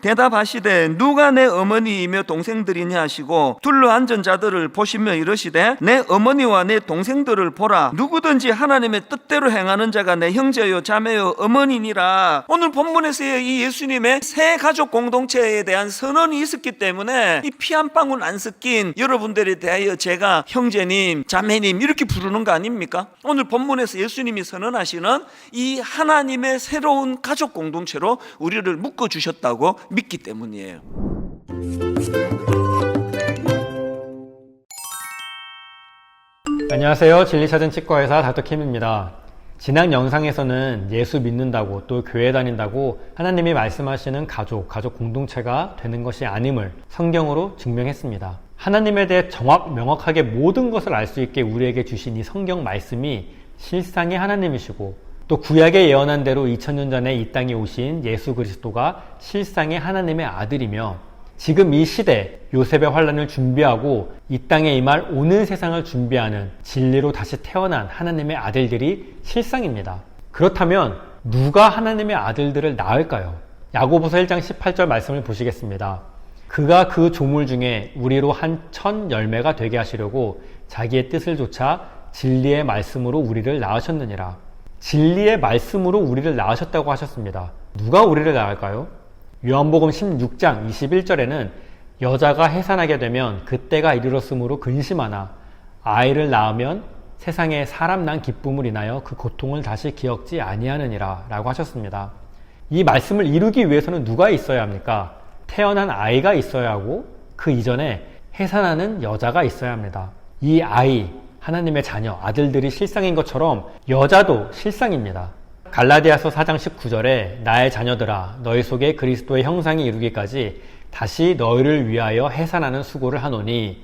대답하시되 누가 내 어머니이며 동생들이냐 하시고 둘러앉은 자들을 보시며 이르시되 내 어머니와 내 동생들을 보라. 누구든지 하나님의 뜻대로 행하는 자가 내 형제요 자매요 어머니니라. 오늘 본문에서의 이 예수님의 새 가족 공동체에 대한 선언이 있었기 때문에 이 피 한 방울 안 섞인 여러분들에 대하여 제가 형제님 자매님 이렇게 부르는 거 아닙니까? 오늘 본문에서 예수님이 선언하시는 이 하나님의 새로운 가족 공동체로 우리를 묶어주셨다고 믿기 때문이에요. 안녕하세요. 진리찾은 치과의사 닥터킴입니다. 지난 영상에서는 예수 믿는다고 또 교회 다닌다고 하나님이 말씀하시는 가족 공동체가 되는 것이 아님을 성경으로 증명했습니다. 하나님에 대해 명확하게 모든 것을 알 수 있게 우리에게 주신 이 성경 말씀이 실상의 하나님이시고 또 구약에 예언한 대로 2000년 전에 이 땅에 오신 예수 그리스도가 실상의 하나님의 아들이며 지금 이 시대 요셉의 환란을 준비하고 이 땅에 임할 오는 세상을 준비하는 진리로 다시 태어난 하나님의 아들들이 실상입니다. 그렇다면 누가 하나님의 아들들을 낳을까요? 야고보서 1장 18절 말씀을 보시겠습니다. 그가 그 조물 중에 우리로 한 천 열매가 되게 하시려고 자기의 뜻을 좇아 진리의 말씀으로 우리를 낳으셨느니라. 진리의 말씀으로 우리를 낳으셨다고 하셨습니다. 누가 우리를 낳을까요? 요한복음 16장 21절에는 여자가 해산하게 되면 그때가 이르렀으므로 근심하나 아이를 낳으면 세상에 사람 난 기쁨을 인하여 그 고통을 다시 기억지 아니하느니라 라고 하셨습니다. 이 말씀을 이루기 위해서는 누가 있어야 합니까? 태어난 아이가 있어야 하고 그 이전에 해산하는 여자가 있어야 합니다. 이 아이, 하나님의 자녀, 아들들이 실상인 것처럼 여자도 실상입니다. 갈라디아서 4장 19절에 나의 자녀들아 너희 속에 그리스도의 형상이 이루기까지 다시 너희를 위하여 해산하는 수고를 하노니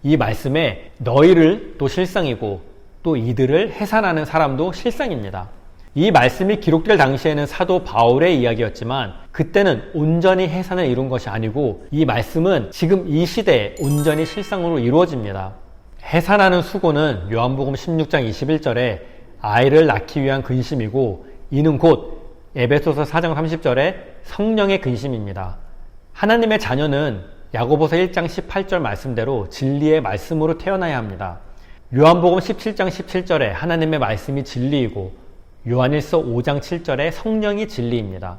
이 말씀에 너희를 또 실상이고 또 이들을 해산하는 사람도 실상입니다. 이 말씀이 기록될 당시에는 사도 바울의 이야기였지만 그때는 온전히 해산을 이룬 것이 아니고 이 말씀은 지금 이 시대에 온전히 실상으로 이루어집니다. 해산하는 수고는 요한복음 16장 21절에 아이를 낳기 위한 근심이고 이는 곧 에베소서 4장 30절에 성령의 근심입니다. 하나님의 자녀는 야고보서 1장 18절 말씀대로 진리의 말씀으로 태어나야 합니다. 요한복음 17장 17절에 하나님의 말씀이 진리이고 요한일서 5장 7절에 성령이 진리입니다.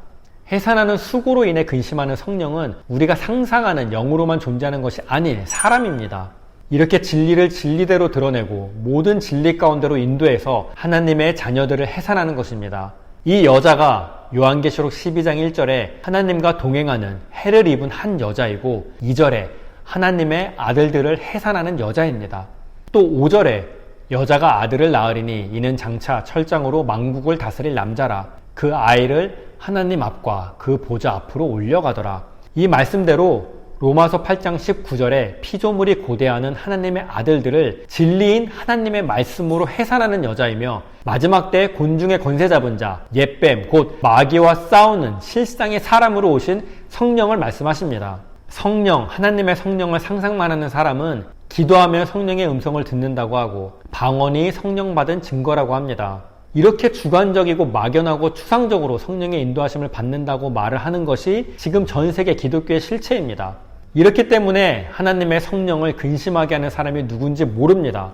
해산하는 수고로 인해 근심하는 성령은 우리가 상상하는 영으로만 존재하는 것이 아닌 사람입니다. 이렇게 진리를 진리대로 드러내고 모든 진리 가운데로 인도해서 하나님의 자녀들을 해산하는 것입니다. 이 여자가 요한계시록 12장 1절에 하나님과 동행하는 해를 입은 한 여자이고 2절에 하나님의 아들들을 해산하는 여자입니다. 또 5절에 여자가 아들을 낳으리니 이는 장차 철장으로 만국을 다스릴 남자라. 그 아이를 하나님 앞과 그 보좌 앞으로 올려가더라. 이 말씀대로 로마서 8장 19절에 피조물이 고대하는 하나님의 아들들을 진리인 하나님의 말씀으로 해산하는 여자이며 마지막 때 곤중의 권세 잡은 자, 옛뱀, 곧 마귀와 싸우는 실상의 사람으로 오신 성령을 말씀하십니다. 성령, 하나님의 성령을 상상만 하는 사람은 기도하며 성령의 음성을 듣는다고 하고 방언이 성령 받은 증거라고 합니다. 이렇게 주관적이고 막연하고 추상적으로 성령의 인도하심을 받는다고 말을 하는 것이 지금 전 세계 기독교의 실체입니다. 이렇기 때문에 하나님의 성령을 근심하게 하는 사람이 누군지 모릅니다.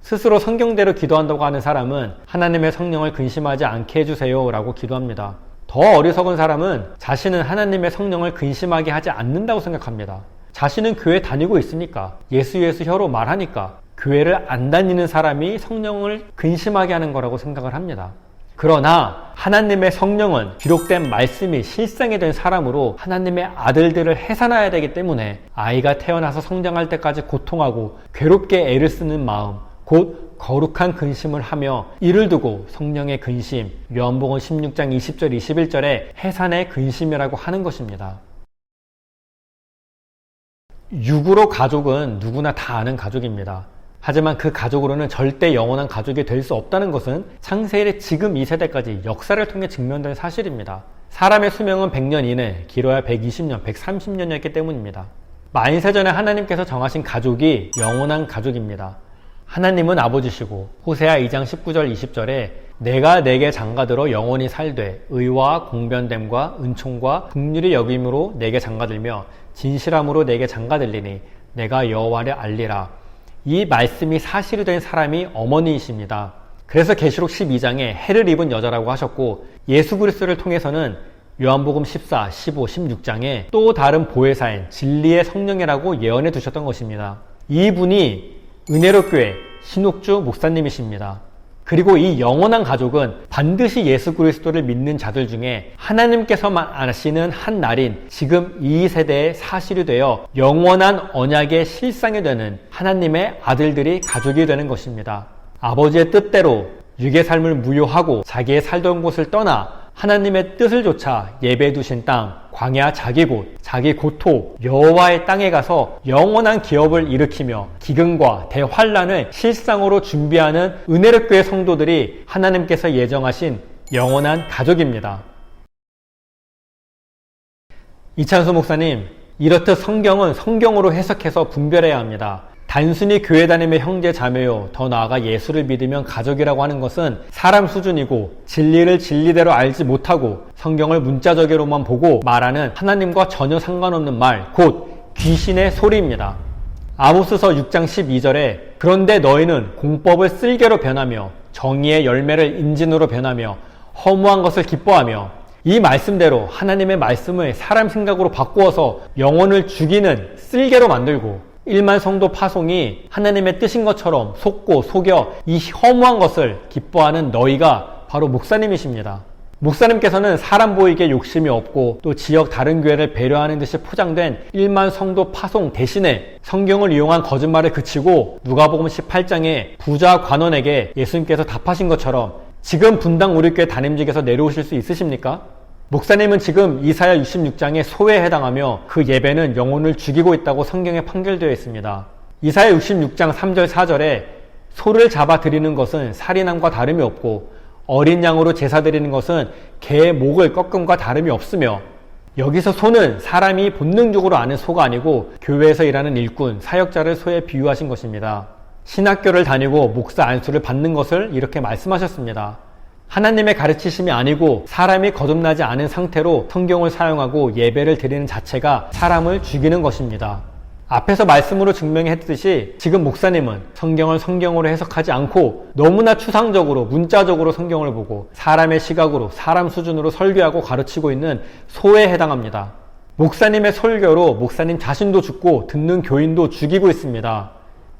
스스로 성경대로 기도한다고 하는 사람은 하나님의 성령을 근심하지 않게 해주세요 라고 기도합니다. 더 어리석은 사람은 자신은 하나님의 성령을 근심하게 하지 않는다고 생각합니다. 자신은 교회 다니고 있으니까 예수 혀로 말하니까 교회를 안 다니는 사람이 성령을 근심하게 하는 거라고 생각을 합니다. 그러나 하나님의 성령은 기록된 말씀이 실상이 된 사람으로 하나님의 아들들을 해산해야 되기 때문에 아이가 태어나서 성장할 때까지 고통하고 괴롭게 애를 쓰는 마음, 곧 거룩한 근심을 하며 이를 두고 성령의 근심, 요한복음 16장 20절 21절에 해산의 근심이라고 하는 것입니다. 육으로 가족은 누구나 다 아는 가족입니다. 하지만 그 가족으로는 절대 영원한 가족이 될 수 없다는 것은 창세일의 지금 이 세대까지 역사를 통해 증명된 사실입니다. 사람의 수명은 100년 이내, 길어야 120년, 130년이었기 때문입니다. 만세전에 하나님께서 정하신 가족이 영원한 가족입니다. 하나님은 아버지시고 호세아 2장 19절 20절에 내가 내게 장가들어 영원히 살되 의와 공변됨과 은총과 긍휼이 여김으로 내게 장가들며 진실함으로 내게 장가들리니 내가 여호와를 알리라. 이 말씀이 사실이 된 사람이 어머니이십니다. 그래서 계시록 12장에 해를 입은 여자라고 하셨고 예수 그리스도를 통해서는 요한복음 14, 15, 16장에 또 다른 보혜사인 진리의 성령이라고 예언해 두셨던 것입니다. 이분이 은혜로 교회 신옥주 목사님이십니다. 그리고 이 영원한 가족은 반드시 예수 그리스도를 믿는 자들 중에 하나님께서만 아시는 한 날인 지금 이 세대의 사실이 되어 영원한 언약의 실상이 되는 하나님의 아들들이 가족이 되는 것입니다. 아버지의 뜻대로 육의 삶을 무효하고 자기의 살던 곳을 떠나 하나님의 뜻을 좇아 예배 두신 땅, 광야 자기 곳, 자기 고토, 여호와의 땅에 가서 영원한 기업을 일으키며 기근과 대환란을 실상으로 준비하는 은혜롭 교회 성도들이 하나님께서 예정하신 영원한 가족입니다. 이찬수 목사님, 이렇듯 성경은 성경으로 해석해서 분별해야 합니다. 단순히 교회 다니며 형제 자매요, 더 나아가 예수를 믿으면 가족이라고 하는 것은 사람 수준이고 진리를 진리대로 알지 못하고 성경을 문자적으로만 보고 말하는 하나님과 전혀 상관없는 말, 곧 귀신의 소리입니다. 아모스서 6장 12절에 그런데 너희는 공법을 쓸개로 변하며 정의의 열매를 인진으로 변하며 허무한 것을 기뻐하며, 이 말씀대로 하나님의 말씀을 사람 생각으로 바꾸어서 영혼을 죽이는 쓸개로 만들고 1만 성도 파송이 하나님의 뜻인 것처럼 속고 속여 이 허무한 것을 기뻐하는 너희가 바로 목사님이십니다. 목사님께서는 사람 보이게 욕심이 없고 또 지역 다른 교회를 배려하는 듯이 포장된 1만 성도 파송 대신에 성경을 이용한 거짓말을 그치고 누가복음 18장에 부자 관원에게 예수님께서 답하신 것처럼 지금 분당 우리 교회 담임직에서 내려오실 수 있으십니까? 목사님은 지금 이사야 66장의 소에 해당하며 그 예배는 영혼을 죽이고 있다고 성경에 판결되어 있습니다. 이사야 66장 3절 4절에 소를 잡아 드리는 것은 살인함과 다름이 없고 어린 양으로 제사 드리는 것은 개의 목을 꺾음과 다름이 없으며, 여기서 소는 사람이 본능적으로 아는 소가 아니고 교회에서 일하는 일꾼, 사역자를 소에 비유하신 것입니다. 신학교를 다니고 목사 안수를 받는 것을 이렇게 말씀하셨습니다. 하나님의 가르치심이 아니고 사람이 거듭나지 않은 상태로 성경을 사용하고 예배를 드리는 자체가 사람을 죽이는 것입니다. 앞에서 말씀으로 증명했듯이 지금 목사님은 성경을 성경으로 해석하지 않고 너무나 추상적으로 문자적으로 성경을 보고 사람의 시각으로 사람 수준으로 설교하고 가르치고 있는 소에 해당합니다. 목사님의 설교로 목사님 자신도 죽고 듣는 교인도 죽이고 있습니다.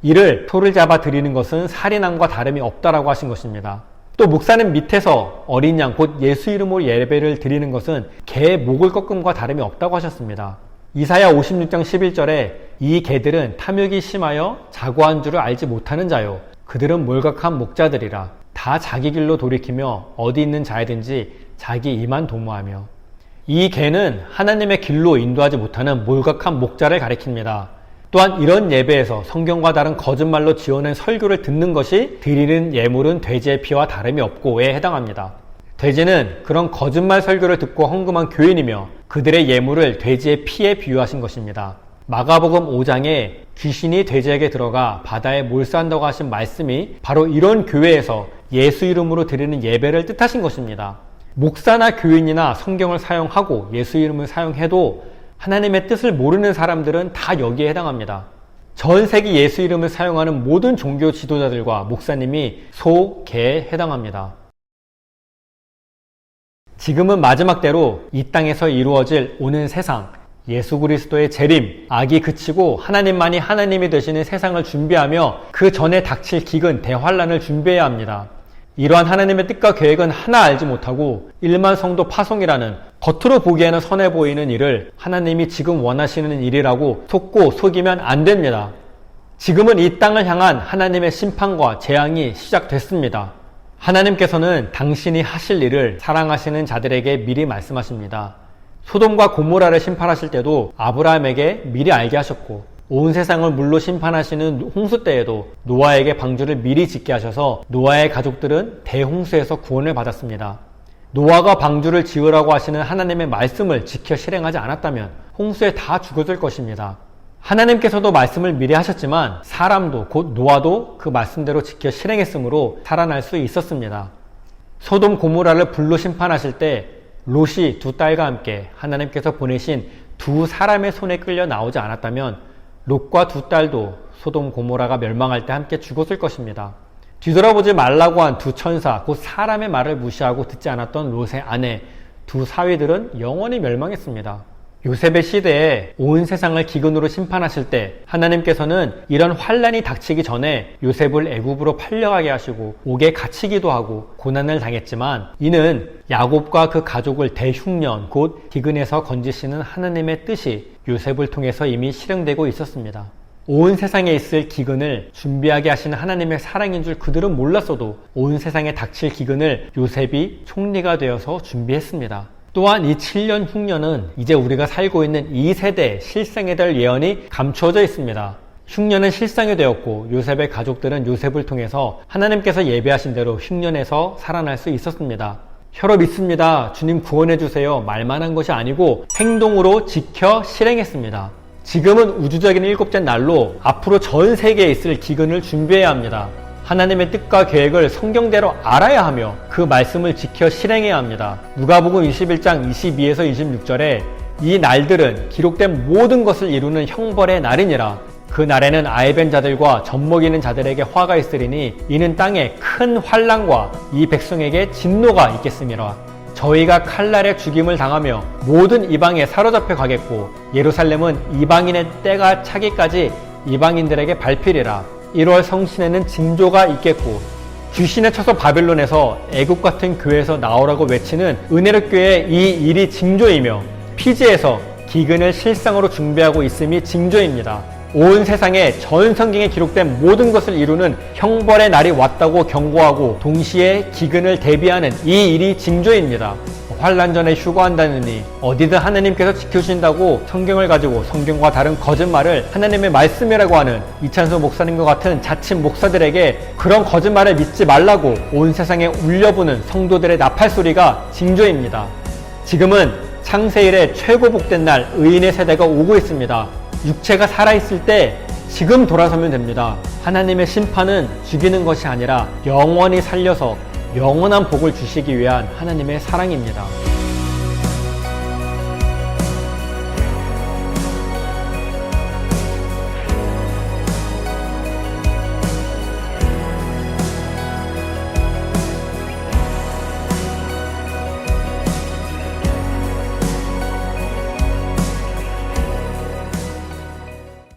이를 소를 잡아 드리는 것은 살인함과 다름이 없다라고 하신 것입니다. 또 목사님 밑에서 어린 양 곧 예수 이름으로 예배를 드리는 것은 개의 목을 꺾음과 다름이 없다고 하셨습니다. 이사야 56장 11절에 이 개들은 탐욕이 심하여 자고한 줄을 알지 못하는 자요, 그들은 몰각한 목자들이라. 다 자기 길로 돌이키며 어디 있는 자이든지 자기 이만 도모하며. 이 개는 하나님의 길로 인도하지 못하는 몰각한 목자를 가리킵니다. 또한 이런 예배에서 성경과 다른 거짓말로 지어낸 설교를 듣는 것이 드리는 예물은 돼지의 피와 다름이 없고에 해당합니다. 돼지는 그런 거짓말 설교를 듣고 헌금한 교인이며 그들의 예물을 돼지의 피에 비유하신 것입니다. 마가복음 5장에 귀신이 돼지에게 들어가 바다에 몰수한다고 하신 말씀이 바로 이런 교회에서 예수 이름으로 드리는 예배를 뜻하신 것입니다. 목사나 교인이나 성경을 사용하고 예수 이름을 사용해도 하나님의 뜻을 모르는 사람들은 다 여기에 해당합니다. 전 세계 예수 이름을 사용하는 모든 종교 지도자들과 목사님이 소, 개에 해당합니다. 지금은 마지막 때로 이 땅에서 이루어질 오는 세상, 예수 그리스도의 재림, 악이 그치고 하나님만이 하나님이 되시는 세상을 준비하며 그 전에 닥칠 기근, 대환란을 준비해야 합니다. 이러한 하나님의 뜻과 계획은 하나 알지 못하고 1만 성도 파송이라는 겉으로 보기에는 선해 보이는 일을 하나님이 지금 원하시는 일이라고 속고 속이면 안 됩니다. 지금은 이 땅을 향한 하나님의 심판과 재앙이 시작됐습니다. 하나님께서는 당신이 하실 일을 사랑하시는 자들에게 미리 말씀하십니다. 소돔과 고모라를 심판하실 때도 아브라함에게 미리 알게 하셨고, 온 세상을 물로 심판하시는 홍수 때에도 노아에게 방주를 미리 짓게 하셔서 노아의 가족들은 대홍수에서 구원을 받았습니다. 노아가 방주를 지으라고 하시는 하나님의 말씀을 지켜 실행하지 않았다면 홍수에 다 죽어들 것입니다. 하나님께서도 말씀을 미리 하셨지만 사람도 곧 노아도 그 말씀대로 지켜 실행했으므로 살아날 수 있었습니다. 소돔 고모라를 불로 심판하실 때 롯이 두 딸과 함께 하나님께서 보내신 두 사람의 손에 끌려 나오지 않았다면 롯과 두 딸도 소돔 고모라가 멸망할 때 함께 죽었을 것입니다. 뒤돌아보지 말라고 한 두 천사, 곧 사람의 말을 무시하고 듣지 않았던 롯의 아내 두 사위들은 영원히 멸망했습니다. 요셉의 시대에 온 세상을 기근으로 심판하실 때 하나님께서는 이런 환란이 닥치기 전에 요셉을 애굽으로 팔려가게 하시고 옥에 갇히기도 하고 고난을 당했지만 이는 야곱과 그 가족을 대흉년 곧 기근에서 건지시는 하나님의 뜻이 요셉을 통해서 이미 실행되고 있었습니다. 온 세상에 있을 기근을 준비하게 하시는 하나님의 사랑인 줄 그들은 몰랐어도 온 세상에 닥칠 기근을 요셉이 총리가 되어서 준비했습니다. 또한 이 7년 흉년은 이제 우리가 살고 있는 이 세대에 실상이 될 예언이 감추어져 있습니다. 흉년은 실상이 되었고 요셉의 가족들은 요셉을 통해서 하나님께서 예배하신 대로 흉년에서 살아날 수 있었습니다. 혀로 믿습니다. 주님 구원해 주세요. 말만 한 것이 아니고 행동으로 지켜 실행했습니다. 지금은 우주적인 일곱째 날로 앞으로 전 세계에 있을 기근을 준비해야 합니다. 하나님의 뜻과 계획을 성경대로 알아야 하며 그 말씀을 지켜 실행해야 합니다. 누가복음 21장 22에서 26절에 이 날들은 기록된 모든 것을 이루는 형벌의 날이니라. 그 날에는 아이벤 자들과 젖먹이는 자들에게 화가 있으리니 이는 땅에 큰 환난과 이 백성에게 진노가 있겠음이라. 저희가 칼날에 죽임을 당하며 모든 이방에 사로잡혀 가겠고 예루살렘은 이방인의 때가 차기까지 이방인들에게 밟히리라. 1월 성신에는 징조가 있겠고 귀신에 쳐서 바빌론에서 애국 같은 교회에서 나오라고 외치는 은혜력 교회의 이 일이 징조이며 피지에서 기근을 실상으로 준비하고 있음이 징조입니다. 온 세상에 전 성경에 기록된 모든 것을 이루는 형벌의 날이 왔다고 경고하고 동시에 기근을 대비하는 이 일이 징조입니다. 환란 전에 휴거한다느니 어디든 하나님께서 지켜주신다고 성경을 가지고 성경과 다른 거짓말을 하나님의 말씀이라고 하는 이찬수 목사님과 같은 자칭 목사들에게 그런 거짓말을 믿지 말라고 온 세상에 울려부는 성도들의 나팔소리가 징조입니다. 지금은 창세일의 최고 복된 날 의인의 세대가 오고 있습니다. 육체가 살아있을 때 지금 돌아서면 됩니다. 하나님의 심판은 죽이는 것이 아니라 영원히 살려서 영원한 복을 주시기 위한 하나님의 사랑입니다.